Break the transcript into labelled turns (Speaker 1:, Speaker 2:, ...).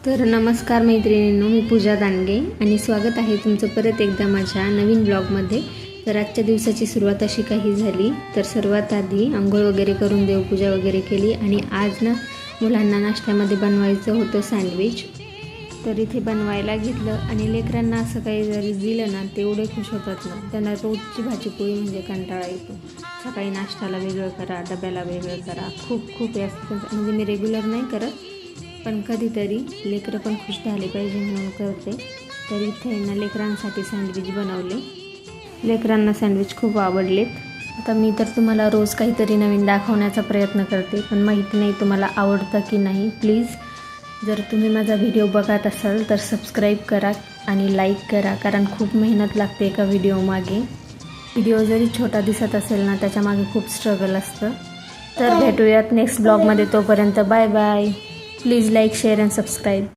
Speaker 1: तर नमस्कार मैत्रिणींनो, मी पूजा दांडगे आणि स्वागत आहे तुमचं परत एकदा माझ्या नवीन ब्लॉगमध्ये। तर आजच्या दिवसाची सुरुवात अशी काही झाली। तर सर्वात आधी आंघोळ वगैरे करून देवपूजा वगैरे केली आणि आज ना मुलांना नाश्त्यामध्ये बनवायचं होतं सँडविच। तर इथे बनवायला घेतलं आणि लेकरांना असं काही जरी दिलं ना ते एवढे खुश होतात ना, त्यांना रोजची भाजीपोळी म्हणजे कंटाळा येतो। सकाळी नाश्त्याला वेगळं करा, डब्याला वेगळं करा, खूप असतं। म्हणजे मी रेग्युलर नाही करत, पण कधीतरी लेकरं पण खुश झाले पाहिजे म्हणून करते। तर इथे ना लेकरांसाठी सँडविच बनवले। लेकरांना सँडविच खूप आवडलेत। आता मी तर तुम्हाला रोज काहीतरी नवीन दाखवण्याचा प्रयत्न करते, पण माहिती नाही तुम्हाला आवडतं की नाही। प्लीज जर तुम्ही माझा व्हिडिओ बघत असाल तर सबस्क्राईब करा आणि लाईक करा, कारण खूप मेहनत लागते एका व्हिडिओ मागे। व्हिडिओ जरी छोटा दिसत असेल ना, त्याच्यामागे खूप स्ट्रगल असतं। तर भेटूयात नेक्स्ट ब्लॉगमध्ये, तोपर्यंत bye bye. Please like, share and subscribe.